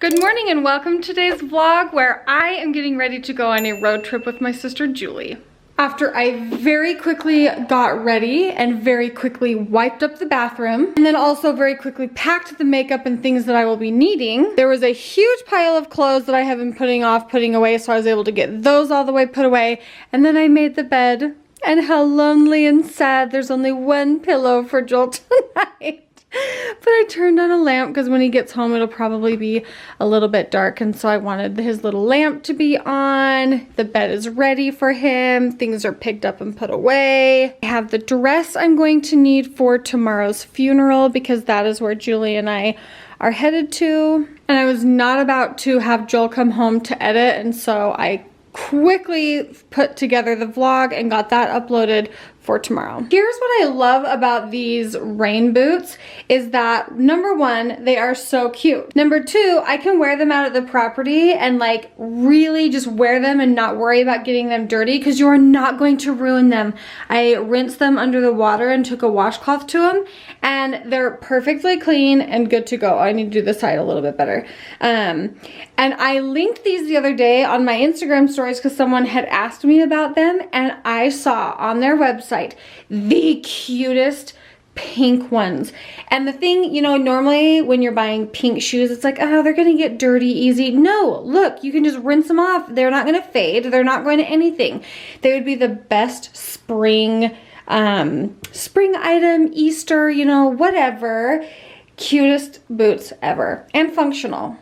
Good morning and welcome to today's vlog where I am getting ready to go on a road trip with my sister Julie. After I very quickly got ready and very quickly wiped up the bathroom and then also very quickly packed the makeup and things that I will be needing, there was a huge pile of clothes that I have been putting away, so I was able to get those all the way put away, and then I made the bed, and how lonely and sad, there's only one pillow for Joel tonight. But I turned on a lamp because when he gets home it'll probably be a little bit dark, and so I wanted his little lamp to be on. The bed is ready for him. Things are picked up and put away. I have the dress I'm going to need for tomorrow's funeral because that is where Julie and I are headed to. And I was not about to have Joel come home to edit, and so I quickly put together the vlog and got that uploaded for tomorrow. Here's what I love about these rain boots is that number one, they are so cute. Number two, I can wear them out at the property and like really just wear them and not worry about getting them dirty because you are not going to ruin them. I rinsed them under the water and took a washcloth to them and they're perfectly clean and good to go. I need to do the side a little bit better. And I linked these the other day on my Instagram stories because someone had asked me about them, and I saw on their website the cutest pink ones. And the thing, you know, normally when you're buying pink shoes, it's like, oh, they're gonna get dirty easy. No, look, you can just rinse them off. They're not gonna fade. They're not going to anything. They would be the best spring item, Easter, you know, whatever. Cutest boots ever, and functional.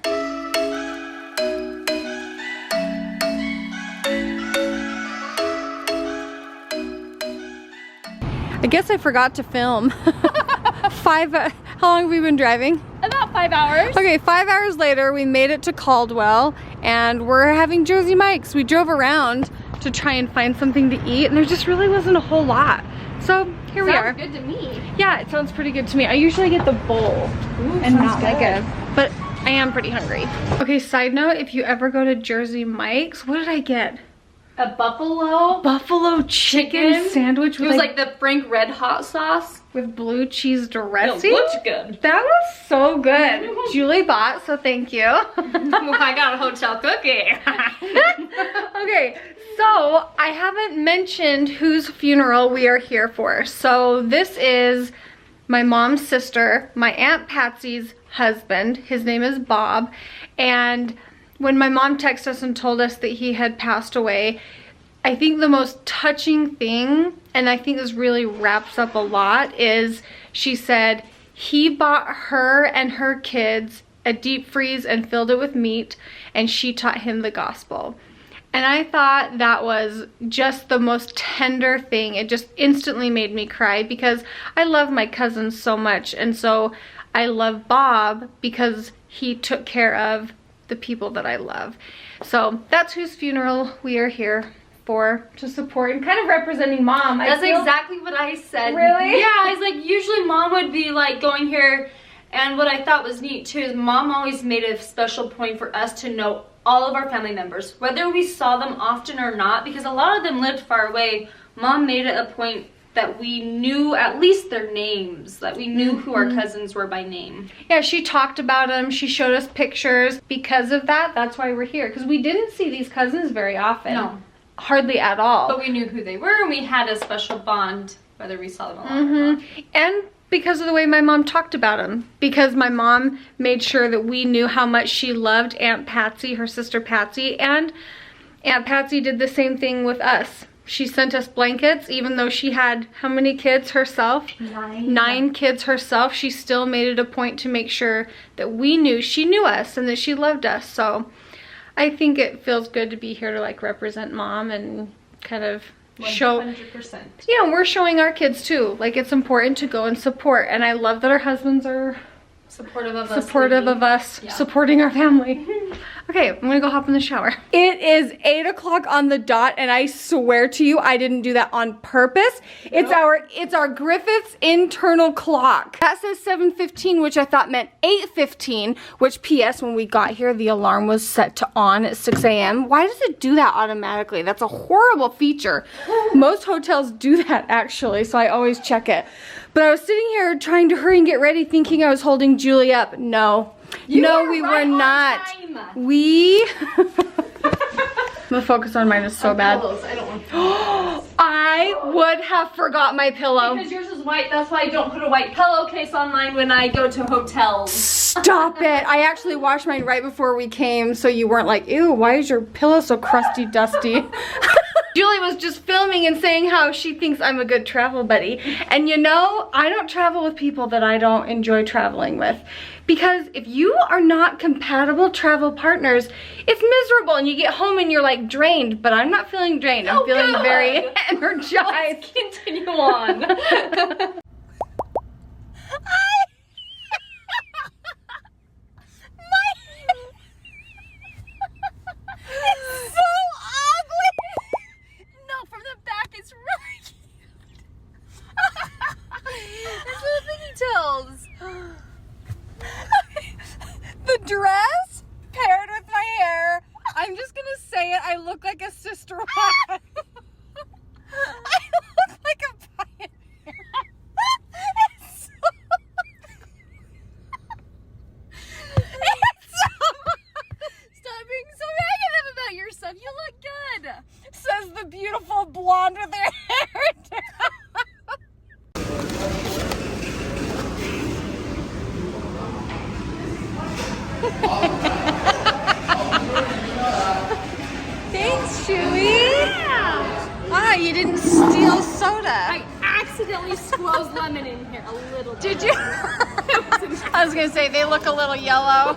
I guess I forgot to film. How long have we been driving? About 5 hours. Okay, 5 hours later, we made it to Caldwell and we're having Jersey Mike's. We drove around to try and find something to eat and there just really wasn't a whole lot. So here we are. Sounds good to me. Yeah, it sounds pretty good to me. I usually get the bowl and not like but I am pretty hungry. Okay, side note, if you ever go to Jersey Mike's, what did I get? A buffalo chicken sandwich with it was like the Frank Red Hot sauce with blue cheese dressing. It looks good. That was so good. Julie bought, so thank you. Well, I got a hotel cookie. Okay, so I haven't mentioned whose funeral we are here for. So this is my mom's sister, my Aunt Patsy's husband. His name is Bob, and when my mom texted us and told us that he had passed away, I think the most touching thing, and I think this really wraps up a lot, is she said he bought her and her kids a deep freeze and filled it with meat, and she taught him the gospel. And I thought that was just the most tender thing. It just instantly made me cry because I love my cousins so much, and so I love Bob because he took care of the people that I love. So that's whose funeral we are here for, to support and kind of representing Mom. That's exactly what I said. Really? Yeah, I was like, usually Mom would be like going here, and what I thought was neat too is Mom always made a special point for us to know all of our family members, whether we saw them often or not, because a lot of them lived far away. Mom made it a point that we knew at least their names, that we knew who our cousins were by name. Yeah, she talked about them, she showed us pictures. Because of that, that's why we're here, because we didn't see these cousins very often. No. Hardly at all. But we knew who they were, and we had a special bond, whether we saw them a lot or not. And because of the way my mom talked about them, because my mom made sure that we knew how much she loved Aunt Patsy, her sister Patsy, and Aunt Patsy did the same thing with us. She sent us blankets, even though she had how many kids herself? 9. 9 kids herself. She still made it a point to make sure that we knew she knew us and that she loved us. So I think it feels good to be here to like represent Mom and kind of show. 100%. Yeah, we're showing our kids too. Like, it's important to go and support. And I love that our husbands are supportive of us, yeah. Supporting our family. Okay, I'm gonna go hop in the shower. It is 8 o'clock on the dot, and I swear to you, I didn't do that on purpose. Nope. It's our Griffith's internal clock. That says 7:15, which I thought meant 8:15, which P.S. when we got here, the alarm was set to on at 6 a.m. Why does it do that automatically? That's a horrible feature. Most hotels do that actually, so I always check it. But I was sitting here trying to hurry and get ready thinking I was holding Julie up. No, No, we were not. We... The focus on mine is so bad. Pillows. I don't want pillows. I would have forgot my pillow. Because yours is white, that's why I don't put a white pillowcase on mine when I go to hotels. Stop it. I actually washed mine right before we came, so you weren't like, ew, why is your pillow so crusty, dusty? Julie was just filming and saying how she thinks I'm a good travel buddy. And you know, I don't travel with people that I don't enjoy traveling with. Because if you are not compatible travel partners, it's miserable and you get home and you're like drained, but I'm not feeling drained. I'm feeling very energized. Let's continue on. It's so ugly. No, from the back it's really cute. It's little pigtails. The dress paired with my hair. I'm just gonna say it. I look like a sister wife. I look like a pioneer. It's so... Stop being so negative about yourself. You look good. Says the beautiful blonde with her hair down. Thanks, Chewy. Yeah. Ah, you didn't steal soda. I accidentally squeezed lemon in here a little bit. Did you? I was gonna say they look a little yellow.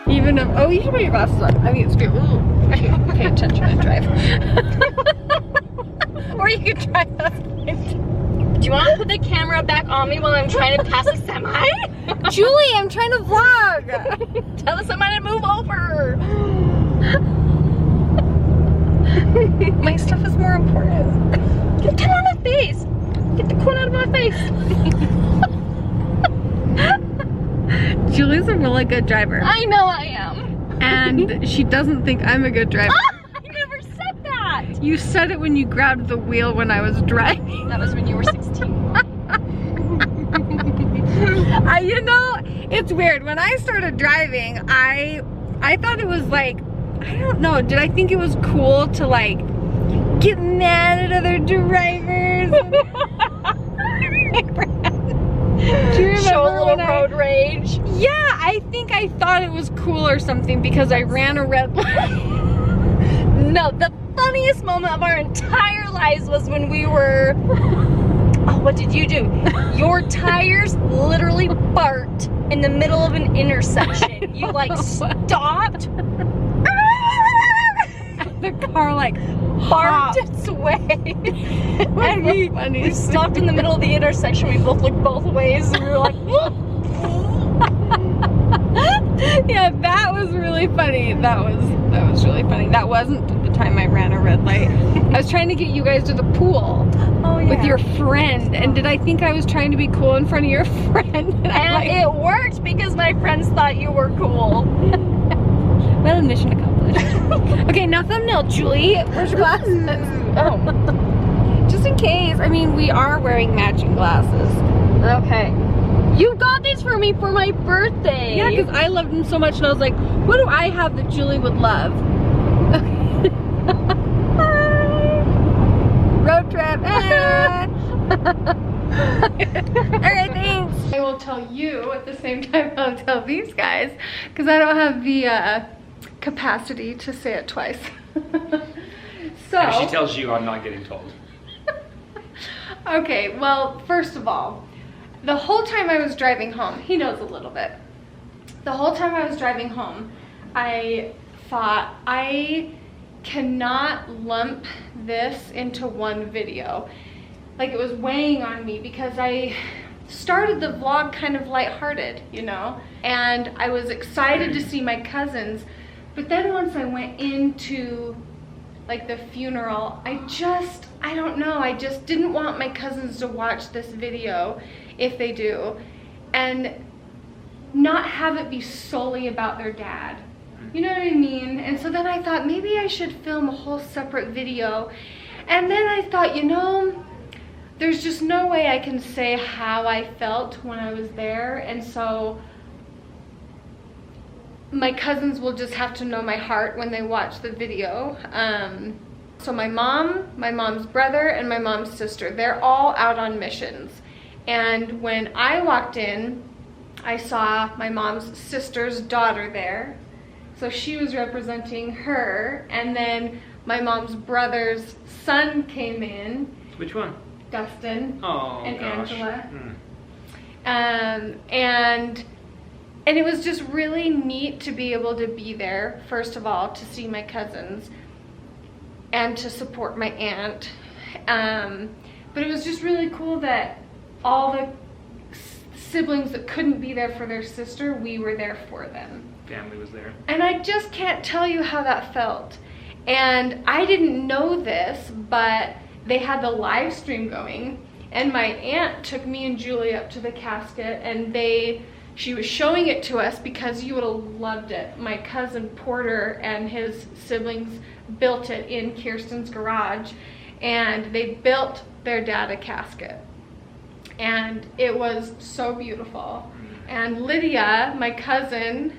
Even if, oh, you should put your glasses on. I think it's good. Ooh, pay attention and drive. Or you could drive that way. Do you want to put the camera back on me while I'm trying to pass a semi? Julie, I'm trying to vlog. Tell the semi to move over. My stuff is more important. Get the out of my face. Get the corn out of my face. Julie's a really good driver. I know I am. And she doesn't think I'm a good driver. I never said that. You said it when you grabbed the wheel when I was driving. That was when you were 16. You know, it's weird. When I started driving, I thought it was like, I don't know, did I think it was cool to like get mad at other drivers? Do you remember show a little road rage? Yeah, I think I thought it was cool or something because I ran a red light. No, the funniest moment of our entire lives was when we were... Oh, what did you do? Your tires literally barked in the middle of an intersection. You like stopped. The car like barked its way. And we stopped in the middle of the intersection. We both looked both ways and we were like, yeah, that was really funny. That was really funny. That wasn't the time I ran a red light. I was trying to get you guys to the pool with your friend, and did I think I was trying to be cool in front of your friend? And like, it worked because my friends thought you were cool. Well, mission accomplished. Okay, now thumbnail, Julie. Where's your glasses? Oh. Just in case. I mean, we are wearing matching glasses. Okay. You got these for me for my birthday. Yeah, because I loved them so much, and I was like, what do I have that Julie would love? Road trip. Alright, thanks. I will tell you at the same time I'll tell these guys, because I don't have the capacity to say it twice. So if she tells you, I'm not getting told. Okay, well, first of all, the whole time I was driving home, he knows a little bit. The whole time I was driving home, I thought, I cannot lump this into one video. Like, it was weighing on me because I started the vlog kind of lighthearted, you know? And I was excited to see my cousins, but then once I went into like the funeral, I don't know, I just didn't want my cousins to watch this video if they do, and not have it be solely about their dad. You know what I mean? And so then I thought maybe I should film a whole separate video. And then I thought, you know, there's just no way I can say how I felt when I was there. And so my cousins will just have to know my heart when they watch the video. So my mom, my mom's brother, and my mom's sister, they're all out on missions. And when I walked in, I saw my mom's sister's daughter there. So she was representing her. And then my mom's brother's son came in. Which one? Dustin. Oh, and gosh. Angela. Mm. And it was just really neat to be able to be there, first of all, to see my cousins and to support my aunt. But it was just really cool that all the siblings that couldn't be there for their sister, we were there for them. Family was there. And I just can't tell you how that felt. And I didn't know this, but they had the live stream going, and my aunt took me and Julie up to the casket, and she was showing it to us because you would have loved it. My cousin Porter and his siblings built it in Kirsten's garage, and they built their dad a casket. And it was so beautiful. And Lydia, my cousin,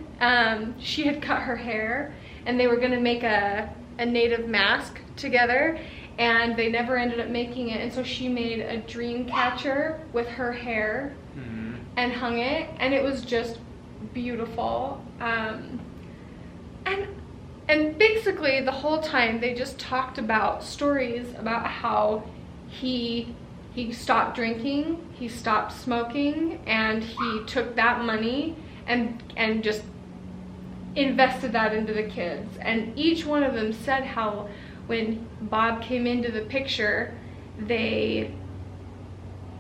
she had cut her hair, and they were gonna make a native mask together, and they never ended up making it. And so she made a dream catcher with her hair and hung it, and it was just beautiful. And basically the whole time they just talked about stories about how he stopped drinking, he stopped smoking, and he took that money and just invested that into the kids. And each one of them said how when Bob came into the picture, they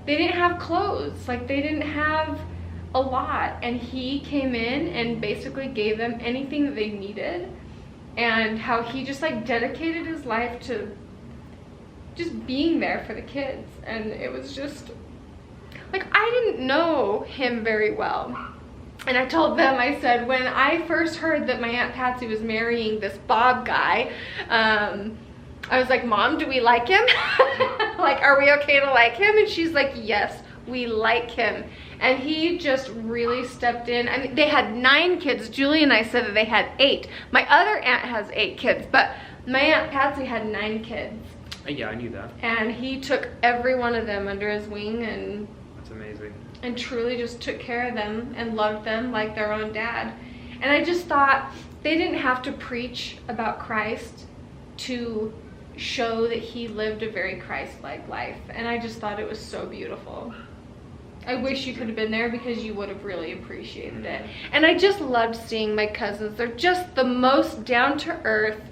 didn't have clothes, like they didn't have a lot, and he came in and basically gave them anything that they needed, and how he just like dedicated his life to just being there for the kids. And it was just like, I didn't know him very well. And I told them, I said, when I first heard that my Aunt Patsy was marrying this Bob guy, I was like, Mom, do we like him? Like, are we okay to like him? And she's like, yes, we like him. And he just really stepped in. I mean, they had 9 kids. Julie and I said that they had 8. My other aunt has 8 kids, but my Aunt Patsy had 9 kids. Yeah, I knew that. And he took every one of them under his wing, and That's amazing. And truly just took care of them and loved them like their own dad. And I just thought they didn't have to preach about Christ to show that he lived a very Christ-like life. And I just thought it was so beautiful. I wish you could have been there because you would have really appreciated it. And I just loved seeing my cousins. They're just the most down-to-earth,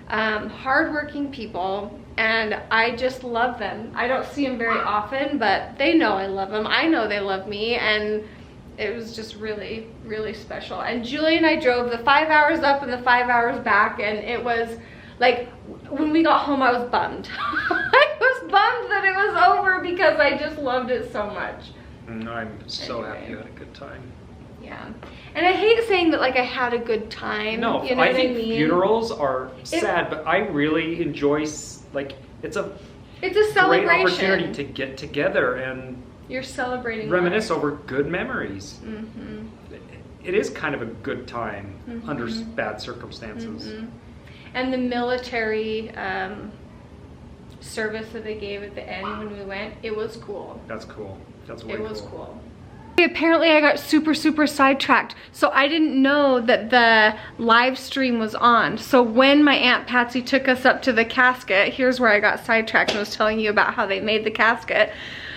hardworking people. And I just love them. I don't see them very often, but they know I love them. I know they love me, and it was just really, really special. And Julie and I drove the 5 hours up and the 5 hours back, and it was like, when we got home, I was bummed. I was bummed that it was over because I just loved it so much. I'm so happy you had a good time. Yeah. And I hate saying that like I had a good time. No, you know I what think I mean? funerals are sad, but I really enjoy, like, it's a celebration. great opportunity to get together and you're celebrating reminisce life. over good memories. Mm-hmm. It is kind of a good time under bad circumstances. Mm-hmm. And the military service that they gave at the end when we went, it was cool. That's cool. That's way cool. It was cool. Apparently I got super sidetracked, so I didn't know that the live stream was on. So when my Aunt Patsy took us up to the casket, here's where I got sidetracked. I was telling you about how they made the casket.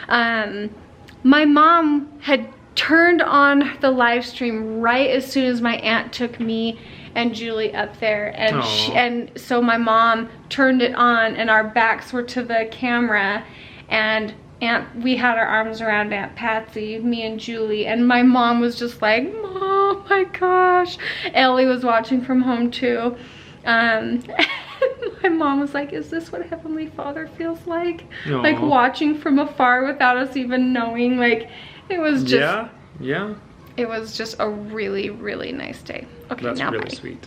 My mom had turned on the live stream right as soon as my aunt took me and Julie up there, and so my mom turned it on, and our backs were to the camera, and we had our arms around Aunt Patsy, me and Julie, and my mom was just like, oh my gosh. Ellie was watching from home too. My mom was like, is this what Heavenly Father feels like? Aww. Like watching from afar without us even knowing. Like, it was just, yeah. it was just a really, really nice day. Okay, That's now really bye. sweet.